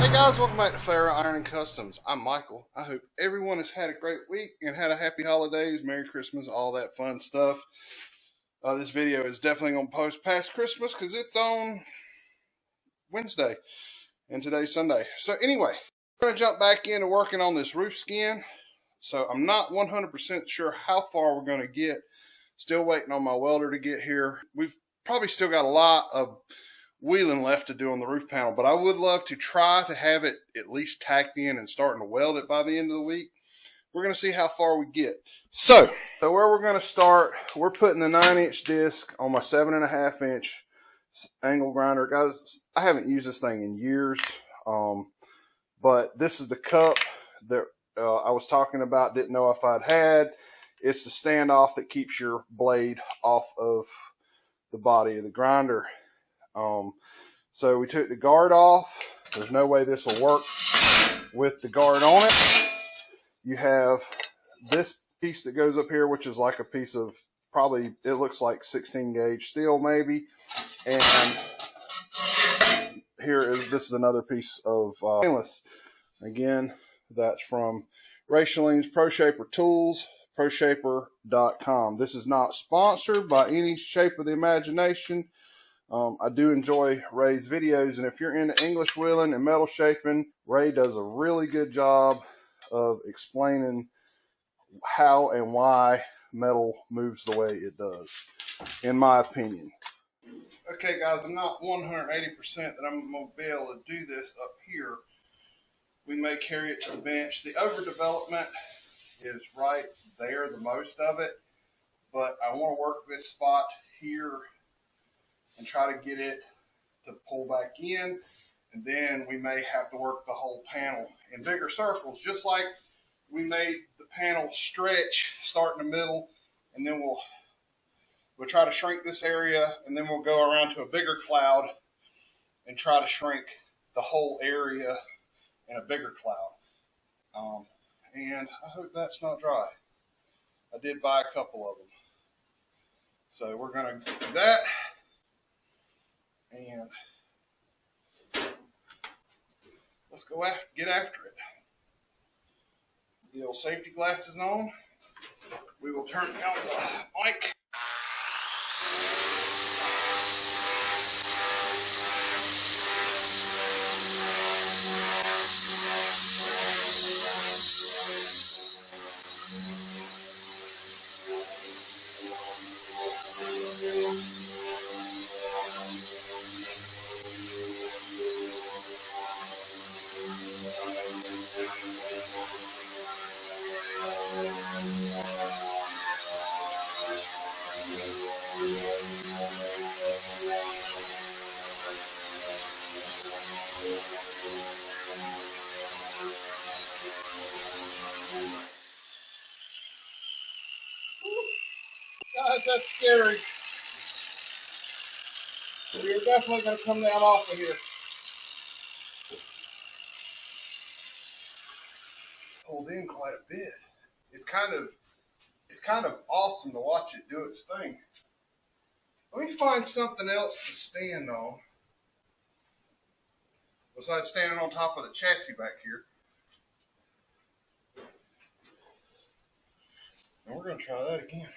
Hey guys, welcome back to Ferro Iron Customs. I'm Michael. I hope everyone has had a great week and had a happy holidays, Merry Christmas, all that fun stuff. This video is definitely going to post past Christmas because it's on Wednesday and today's Sunday. So anyway, we're going to jump back into working on this roof skin. So I'm not 100% sure how far we're going to get. Still waiting on my welder to get here. We've probably still got a lot of wheeling left to do on the roof panel, but I would love to try to have it at least tacked in and starting to weld it by the end of the week. We're going to see how far we get. So where we're going to start, we're putting the 9-inch disc on my 7.5-inch angle grinder. Guys, I haven't used this thing in years, but this is the cup that I was talking about, didn't know if I'd had. It's the standoff that keeps your blade off of the body of the grinder. So we took the guard off. There's no way this will work with the guard on it. You have this piece that goes up here, which is like a piece of probably, it looks like 16 gauge steel maybe. And this is another piece of stainless. Again, that's from Ray Shalene's Pro Shaper Tools, proshaper.com. This is not sponsored by any shape of the imagination. I do enjoy Ray's videos, and if you're into English wheeling and metal shaping, Ray does a really good job of explaining how and why metal moves the way it does, in my opinion. Okay guys, I'm not 180% that I'm going to be able to do this up here. We may carry it to the bench. The overdevelopment is right there, the most of it, but I want to work this spot here and try to get it to pull back in, and then we may have to work the whole panel in bigger circles, just like we made the panel stretch, start in the middle, and then we'll try to shrink this area, and then we'll go around to a bigger cloud and try to shrink the whole area in a bigger cloud. And I hope that's not dry. I did buy a couple of them. So we're going to do that. And let's go get after it. The old safety glasses on. We will turn down the mic. Guys, that's scary. We're definitely going to come down off of here. Pulled in quite a bit. It's kind of awesome to watch it do its thing. Let me find something else to stand on besides standing on top of the chassis back here. And we're going to try that again.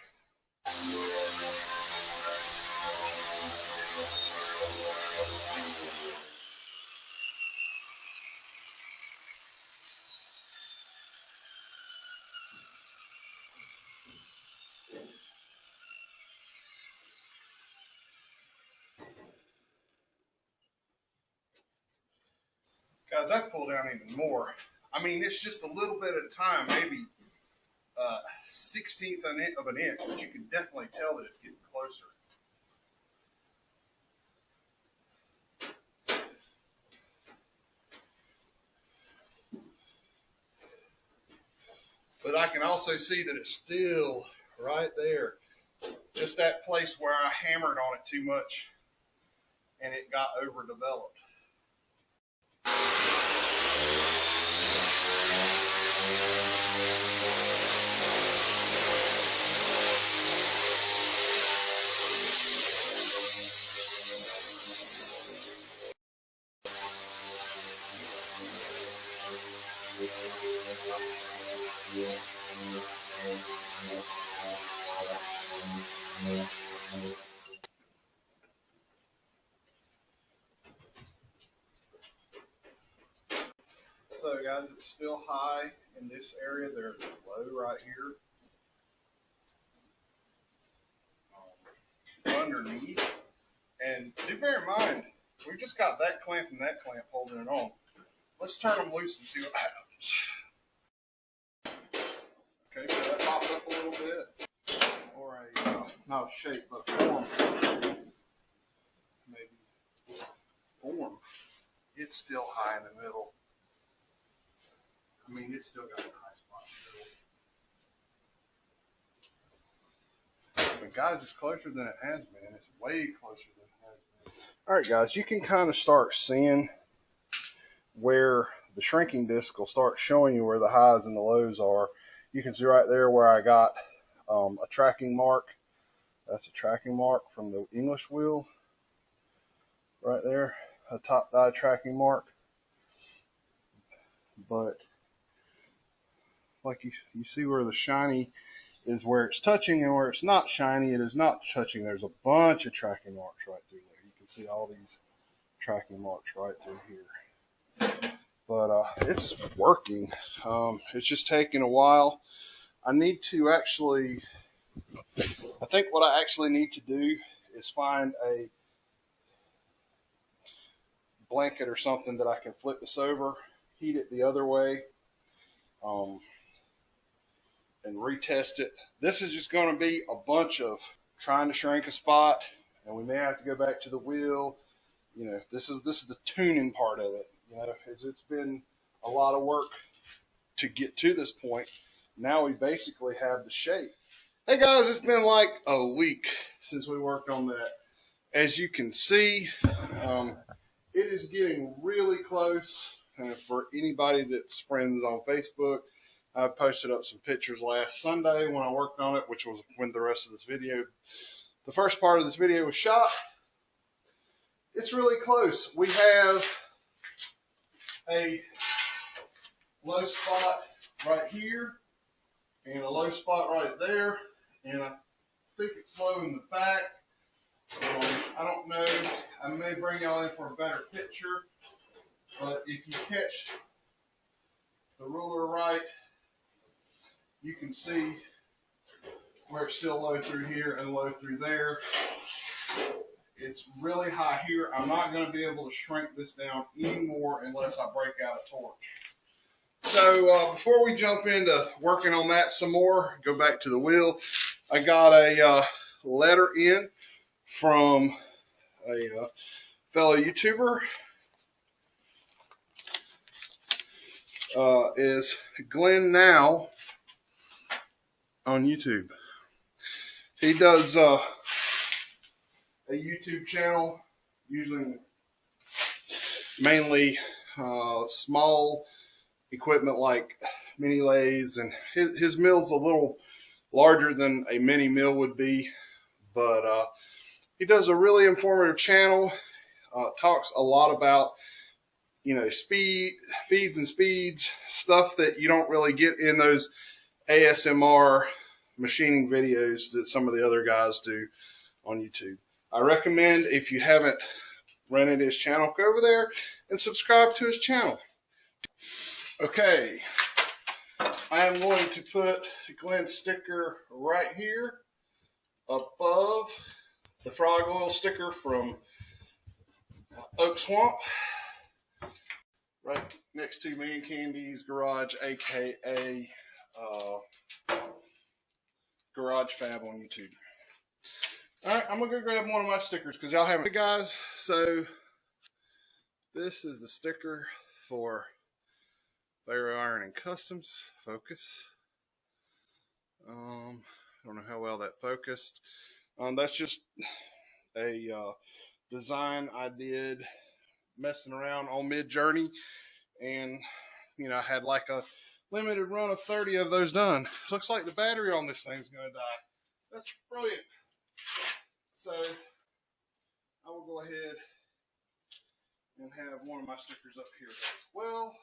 Guys, I pull down even more. I mean, it's just a little bit at a time, maybe 1/16 of an inch, but you can definitely tell that it's getting closer. But I can also see that it's still right there. Just that place where I hammered on it too much and it got overdeveloped. So guys, it's still high in this area. There's a low right here. Underneath. And do bear in mind, we just got that clamp and that clamp holding it on. Let's turn them loose and see what happens. Okay, so that popped up a little bit. Or a, not a shape, but form. Maybe form. It's still high in the middle. I mean, it's still got a high spot in the middle. But guys, it's closer than it has been. It's way closer than it has been. All right, guys, you can kind of start seeing where the shrinking disc will start showing you where the highs and the lows are. You can see right there where I got a tracking mark. That's a tracking mark from the English wheel. Right there, a top die tracking mark. But like you see where the shiny is where it's touching, and where it's not shiny, it is not touching. There's a bunch of tracking marks right through there. You can see all these tracking marks right through here. But it's working. It's just taking a while. I think what I actually need to do is find a blanket or something that I can flip this over, heat it the other way, and retest it. This is just going to be a bunch of trying to shrink a spot, and we may have to go back to the wheel. You know, this is the tuning part of it. You know, it's been a lot of work to get to this point. Now we basically have the shape. Hey guys, it's been like a week since we worked on that. As you can see, it is getting really close. For anybody that's friends on Facebook, I posted up some pictures last Sunday when I worked on it, which was when the rest of this video, the first part of this video was shot. It's really close. We have a low spot right here and a low spot right there, and I think it's low in the back. I don't know. I may bring y'all in for a better picture, but if you catch the ruler right, you can see where it's still low through here and low through there. It's really high here. I'm not going to be able to shrink this down anymore unless I break out a torch. So before we jump into working on that some more, go back to the wheel. I got a letter in from a fellow YouTuber. Is Glenn Now on YouTube. He does a YouTube channel using mainly small equipment like mini lathes, and his mill's a little larger than a mini mill would be, but he does a really informative channel. Talks a lot about, you know, feeds and speeds, stuff that you don't really get in those ASMR machining videos that some of the other guys do on YouTube. I recommend, if you haven't rented his channel, go over there and subscribe to his channel. Okay, I am going to put Glenn's sticker right here above the frog oil sticker from Oak Swamp, right next to Me and Candy's Garage, aka Garage Fab on YouTube. All right, I'm gonna go grab one of my stickers because y'all haven't. Hey guys, so this is the sticker for Faro Iron and Customs. Focus. I don't know how well that focused. That's just a design I did messing around on Mid-Journey, and you know, I had like a limited run of 30 of those done. Looks like the battery on this thing's gonna die. That's brilliant. So I will go ahead and have one of my stickers up here as well.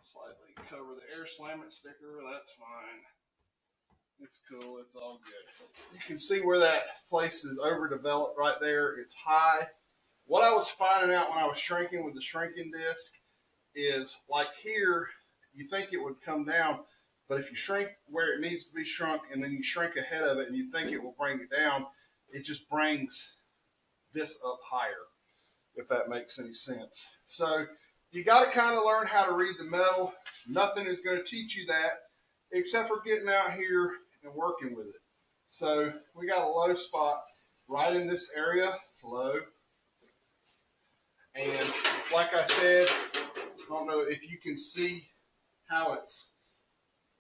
Slightly cover the air slam it sticker. That's fine. It's cool. It's all good. You can see where that place is overdeveloped right there. It's high. What I was finding out when I was shrinking with the shrinking disc is like here, you think it would come down, but if you shrink where it needs to be shrunk and then you shrink ahead of it and you think it will bring it down, it just brings this up higher, if that makes any sense. So you got to kind of learn how to read the metal. Nothing is going to teach you that except for getting out here and working with it. So we got a low spot right in this area, low. And like I said, I don't know if you can see how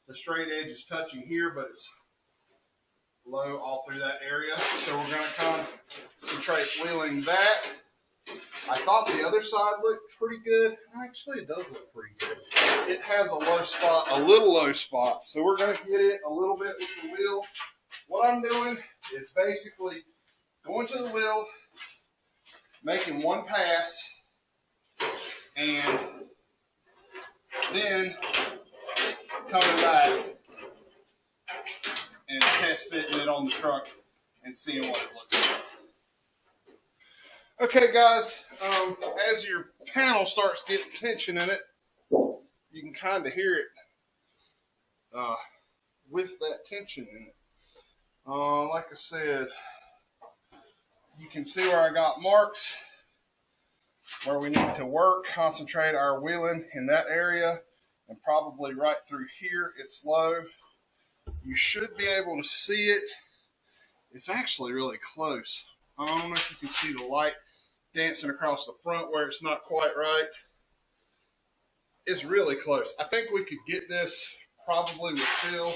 the straight edge is touching here, but it's low all through that area. So we're going to concentrate wheeling that. I thought the other side looked pretty good. Actually, it does look pretty good. It has a low spot, a little low spot. So we're going to get it a little bit with the wheel. What I'm doing is basically going to the wheel, making one pass, and then coming back and test fitting it on the truck and seeing what it looks like. Okay, guys, as your panel starts getting tension in it, you can kind of hear it with that tension in it. Like I said, you can see where I got marks where we need to work, concentrate our wheeling in that area, and probably right through here it's low. You should be able to see it. It's actually really close. I don't know if you can see the light dancing across the front where it's not quite right. It's really close. I think we could get this probably with fill.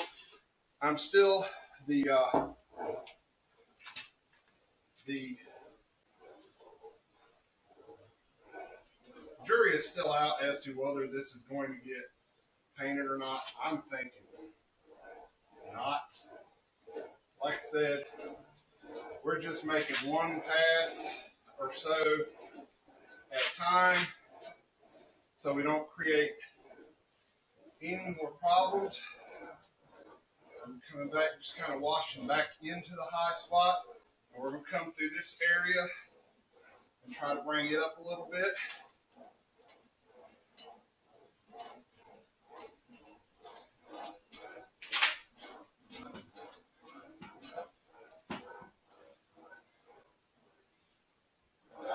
I'm still the jury is still out as to whether this is going to get painted or not. I'm thinking not. Like I said, we're just making one pass or so at a time so we don't create any more problems. I'm coming back, just kind of washing back into the high spot. And we're going to come through this area and try to bring it up a little bit.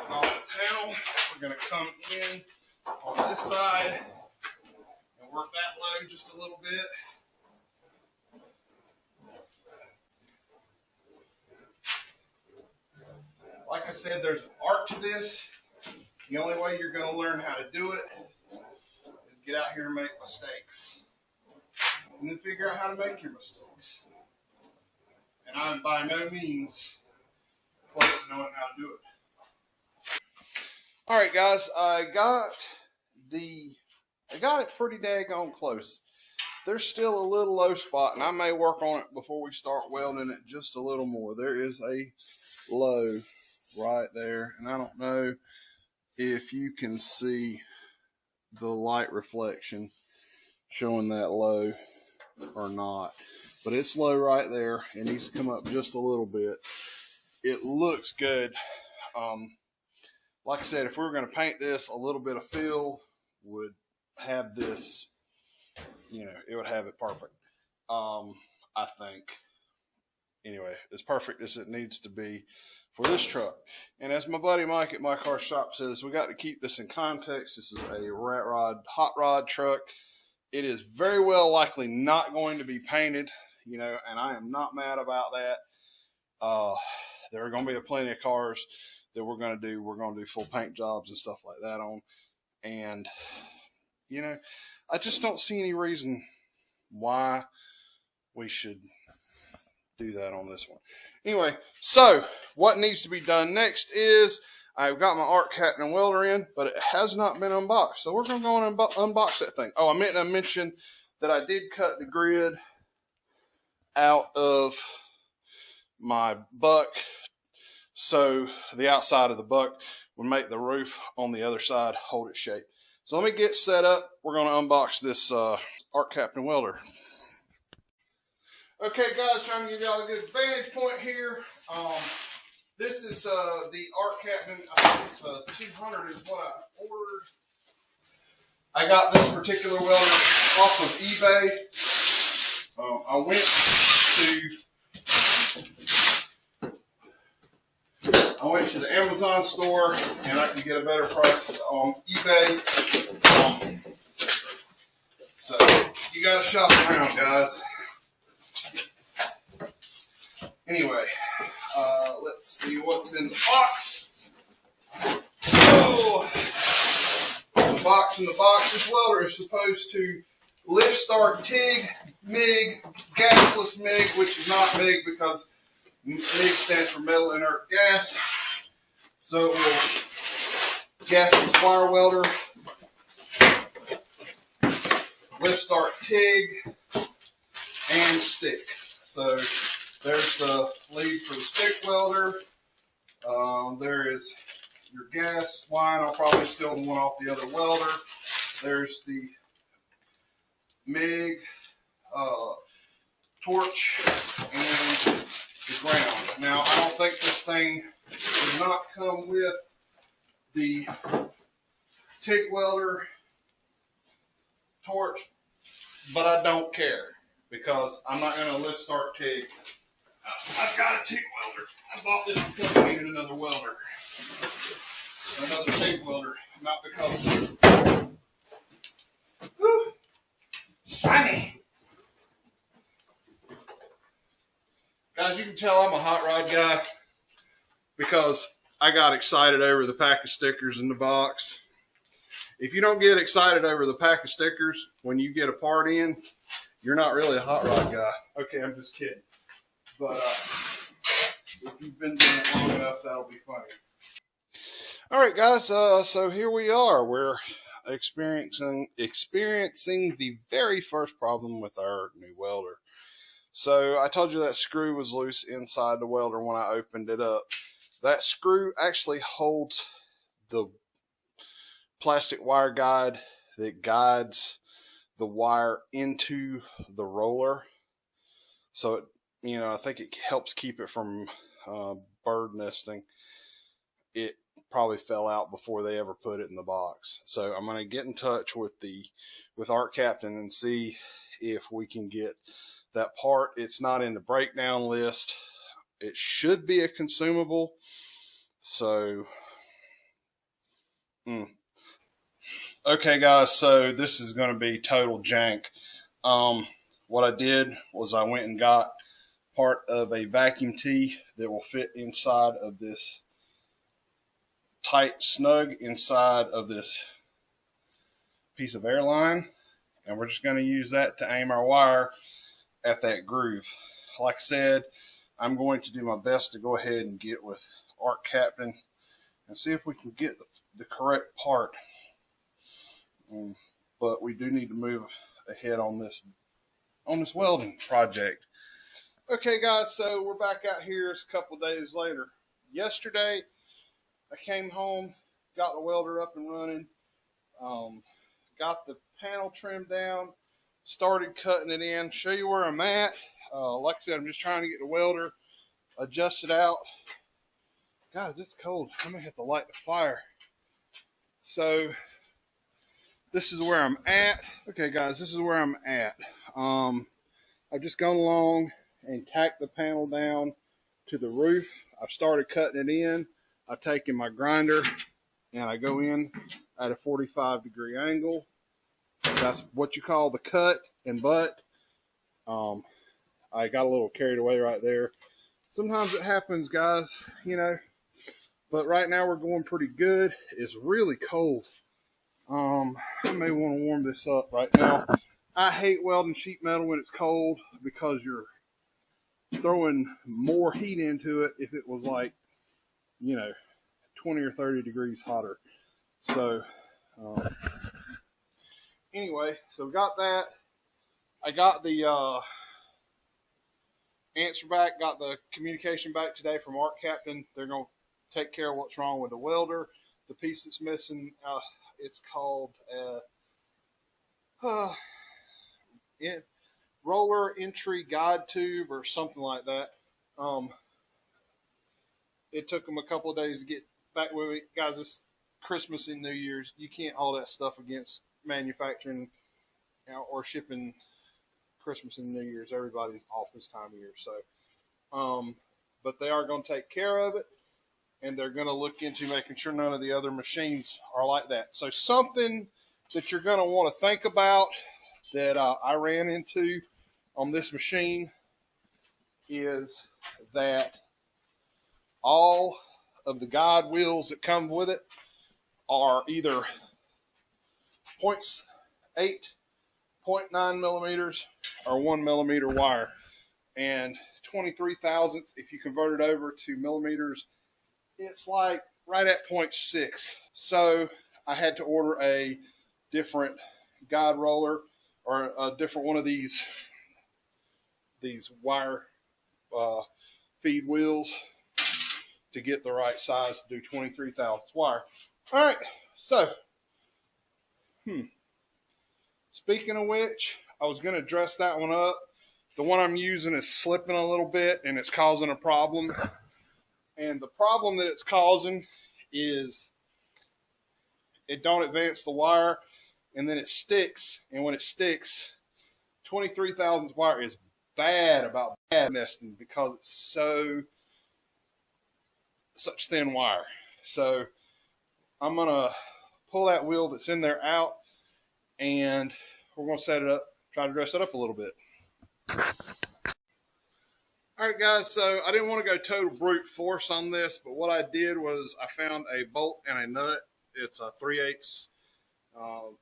On the panel, we're going to come in on this side and work that low just a little bit. Like I said, there's an art to this. The only way you're going to learn how to do it is get out here and make mistakes. And then figure out how to make your mistakes. And I'm by no means close to knowing how to do it. All right, guys, I got it pretty daggone close. There's still a little low spot, and I may work on it before we start welding it just a little more. There is a low right there, and I don't know if you can see the light reflection showing that low or not, but it's low right there. It needs to come up just a little bit. It looks good. Like I said, if we were going to paint this, a little bit of fill would have this, you know, it would have it perfect. I think. Anyway, as perfect as it needs to be for this truck. And as my buddy Mike at My Car Shop says, we got to keep this in context. This is a rat rod, hot rod truck. It is very well likely not going to be painted, you know, and I am not mad about that. There are going to be plenty of cars that we're going to do full paint jobs and stuff like that on. And, you know, I just don't see any reason why we should do that on this one. Anyway, so what needs to be done next is I've got my Arc Cat and welder in, but it has not been unboxed. So we're going to go and unbox that thing. Oh, I meant to mention that I did cut the grid out of my buck, so the outside of the buck would make the roof on the other side hold its shape. So let me get set up. We're going to unbox this Arc Captain welder. Okay, guys, trying to give y'all a good vantage point here. This is the Arc Captain. I think it's 200 is what I ordered. I got this particular welder off of eBay. I went to the Amazon store and I could get a better price on eBay. So you gotta shop around, guys. Anyway, let's see what's in the box. Oh, the box in the box. This welder is supposed to lift, start, TIG, MIG, gasless MIG, which is not MIG because MIG stands for metal inert gas. So it will gasless wire welder, lift, start, TIG, and stick. So there's the lead for the stick welder. There is your gas line. I'll probably steal the one off the other welder. There's the MIG, torch, and the ground. Now, I don't think this thing does not come with the TIG welder, torch, but I don't care because I'm not going to lift, start, TIG. I've got a TIG welder. I bought this because I needed another welder. Another TIG welder, not because. Whew, shiny. Guys, you can tell I'm a hot rod guy because I got excited over the pack of stickers in the box. If you don't get excited over the pack of stickers when you get a part in, you're not really a hot rod guy. Okay, I'm just kidding. But if you've been doing it long enough, that'll be funny. All right, guys. So here we are. We're experiencing the very first problem with our new welder. So I told you that screw was loose inside the welder when I opened it up. That screw actually holds the plastic wire guide that guides the wire into the roller. So it, I think it helps keep it from bird nesting. It probably fell out before they ever put it in the box. So I'm going to get in touch with Arc Captain and see if we can get that part. It's not in the breakdown list. It should be a consumable. So, okay, guys. So this is going to be total jank. What I did was I went and got part of a vacuum tee that will fit inside of this tight snug inside of this piece of airline, and we're just going to use that to aim our wire at that groove. Like I said, I'm going to do my best to go ahead and get with Arc Captain and see if we can get the correct part. But we do need to move ahead on this welding project. Okay, guys, so we're back out here. It's a couple days later. Yesterday, I came home, got the welder up and running, got the panel trimmed down, started cutting it in. Show you where I'm at. Like I said, I'm just trying to get the welder adjusted out. Guys, it's cold. I'm gonna have to light the fire. So this is where I'm at. Okay, guys, this is where I'm at. I've just gone along and tacked the panel down to the roof. I've started cutting it in. I've taken my grinder and I go in at a 45-degree angle. That's what you call the cut and butt. I got a little carried away right there. Sometimes it happens, guys, but right now we're going pretty good. It's really cold. I may want to warm this up right now. I hate welding sheet metal when it's cold because you're throwing more heat into it if it was like, 20 or 30 degrees hotter. So, anyway, so we got that. I got the answer back, got the communication back today from Arc Captain. They're going to take care of what's wrong with the welder. The piece that's missing It's called roller entry guide tube or something like that. Um, it took them a couple of days to get back with me. Guys, it's Christmas and New Year's. You can't haul that stuff against manufacturing or shipping Christmas and New Year's. Everybody's off this time of year. So, but they are going to take care of it, and they're going to look into making sure none of the other machines are like that. So something that you're going to want to think about that I ran into on this machine is that all of the guide wheels that come with it are either 0.8, 0.9 millimeters, or 1 millimeter wire. And 23 thousandths, if you convert it over to millimeters, it's like right at 0.6. So I had to order a different guide roller or a different one of these wire feed wheels to get the right size to do 23 thousandths wire. All right, so speaking of which, I was going to dress that one up. The one I'm using is slipping a little bit, and it's causing a problem. And the problem that it's causing is it don't advance the wire, and then it sticks. And when it sticks, 23 thousandths wire is bad about bad nesting because it's such thin wire. So I'm going to pull that wheel that's in there out, and we're going to set it up, try to dress it up a little bit. All right, guys, so I didn't want to go total brute force on this, but what I did was I found a bolt and a nut. It's a 3/8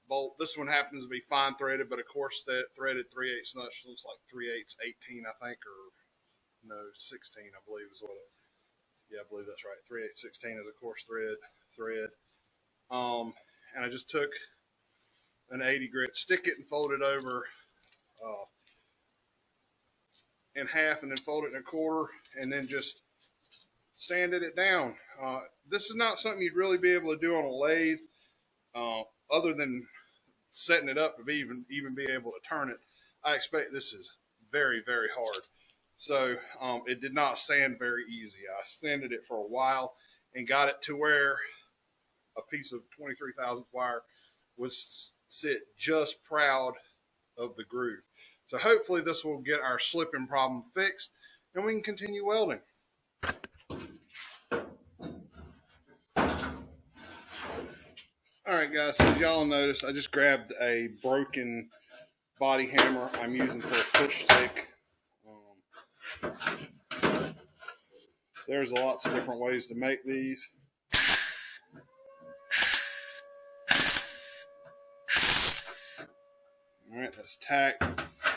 bolt. This one happens to be fine threaded, but of course that threaded 3/8 nut looks like 3/8 18, I think, or no, 16, I believe is what it. Yeah, I believe that's right. 3/8 16 is of course thread. And I just took an 80 grit, stick it and fold it over in half, and then fold it in a quarter, and then just sanded it down. This is not something you'd really be able to do on a lathe, other than setting it up to even be able to turn it. I expect this is very, very hard. So it did not sand very easy. I sanded it for a while and got it to where a piece of 23 thousandths wire would sit just proud of the groove. So hopefully this will get our slipping problem fixed, and we can continue welding. All right, guys, so as y'all notice, I just grabbed a broken body hammer I'm using for a push stick. There's lots of different ways to make these. All right, that's tacked.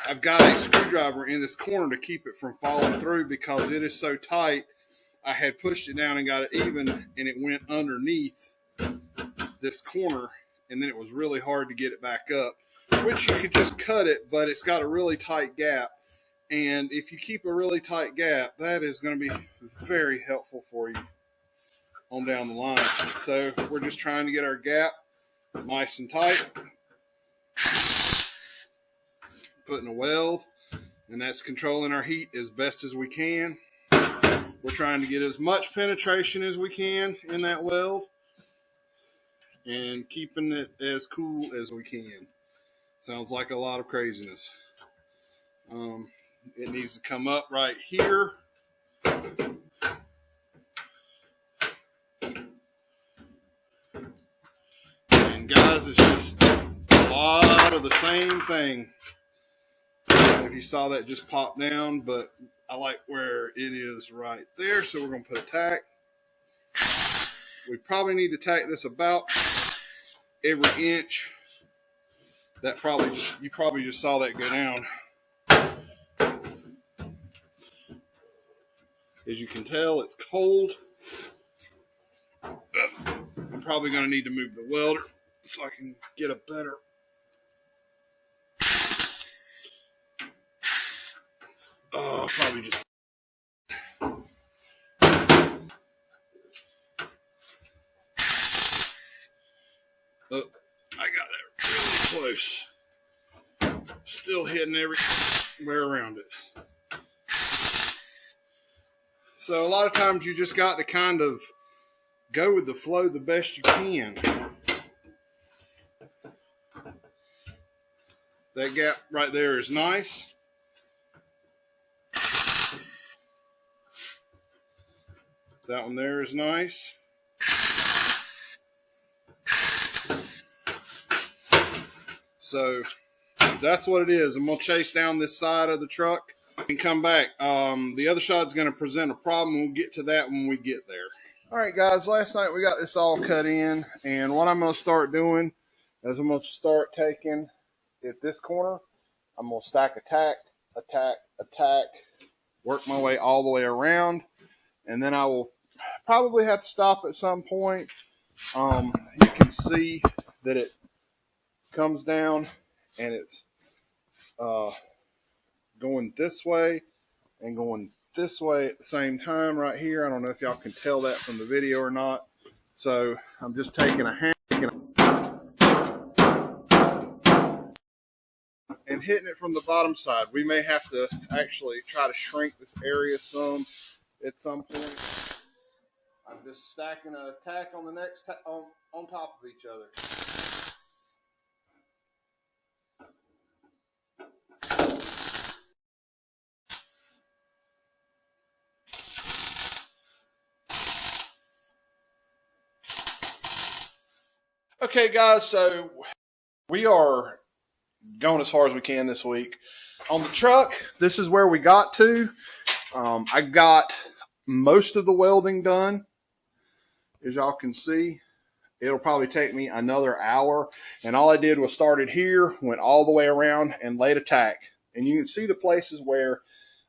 I've got a screwdriver in this corner to keep it from falling through because it is so tight. I had pushed it down and got it even, and it went underneath this corner, and then it was really hard to get it back up, which you could just cut it, but it's got a really tight gap. And if you keep a really tight gap, that is going to be very helpful for you on down the line. So we're just trying to get our gap nice and tight. Putting a weld, and that's controlling our heat as best as we can. We're trying to get as much penetration as we can in that weld and keeping it as cool as we can. Sounds like a lot of craziness. It needs to come up right here. And guys, it's just a lot of the same thing. If you saw that just pop down, but I like where it is right there, so we're going to put a tack. We probably need to tack this about every inch. You probably just saw that go down. As you can tell, it's cold. I'm probably going to need to move the welder so I can get a better. Probably just. close. Still hitting everywhere around it. So a lot of times you just got to kind of go with the flow the best you can. That gap right there is nice. That one there is nice. So that's what it is. I'm going to chase down this side of the truck and come back. The other side's going to present a problem. We'll get to that when we get there. All right, guys, last night we got this all cut in, and what I'm going to start doing is I'm going to start taking at this corner. I'm going to stack attack, attack, attack, work my way all the way around, and then I will probably have to stop at some point. You can see that it comes down and it's going this way and going this way at the same time right here. I don't know if y'all can tell that from the video or not. So I'm just taking a hand and hitting it from the bottom side. We may have to actually try to shrink this area some at some point. I'm just stacking an attack on the next on top of each other. Okay, guys, so we are going as far as we can this week. On the truck, this is where we got to. I got most of the welding done, as y'all can see. It'll probably take me another hour, and all I did was started here, went all the way around, and laid a tack. And you can see the places where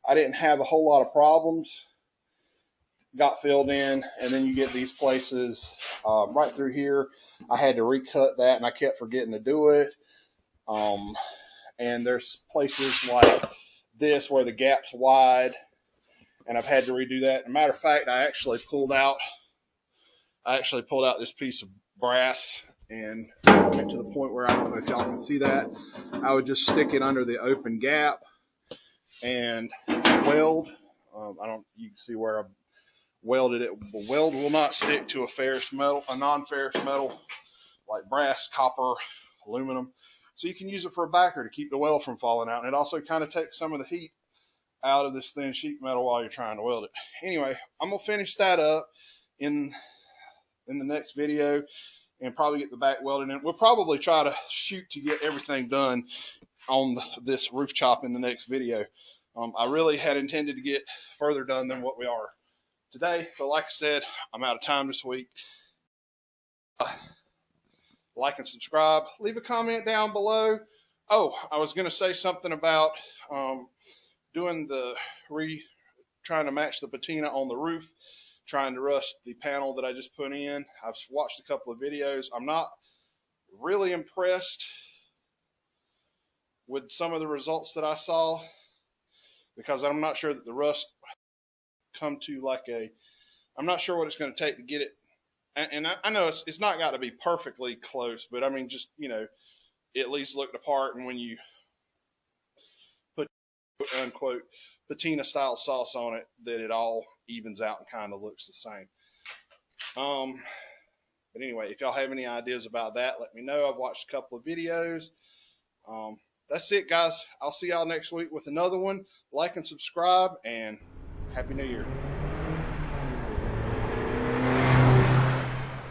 I didn't have a whole lot of problems got filled in, and then you get these places right through here. I had to recut that, and I kept forgetting to do it. And there's places like this where the gap's wide, and I've had to redo that. As a matter of fact, I actually pulled out this piece of brass and get to the point where, I don't know if y'all can see that, I would just stick it under the open gap and weld. You can see where I welded it. The weld will not stick to a non-ferrous metal like brass, copper, aluminum. So you can use it for a backer to keep the weld from falling out. And it also kind of takes some of the heat out of this thin sheet metal while you're trying to weld it. Anyway, I'm going to finish that up in the next video and probably get the back welded in. We'll probably try to shoot to get everything done on this roof chop in the next video. I really had intended to get further done than what we are today, but like I said, I'm out of time this week. Like and subscribe. Leave a comment down below. Oh, I was going to say something about doing trying to match the patina on the roof, trying to rust the panel that I just put in. I've watched a couple of videos. I'm not really impressed with some of the results that I saw, because I'm not sure that the rust come to like I'm not sure what it's going to take to get it. And I know it's not got to be perfectly close, but I mean, just, at least look the part. And when you put, quote unquote, patina style sauce on it, that it all evens out and kind of looks the same. But anyway, if y'all have any ideas about that, let me know. I've watched a couple of videos. That's it, guys. I'll see y'all next week with another one. Like and subscribe, and Happy New Year.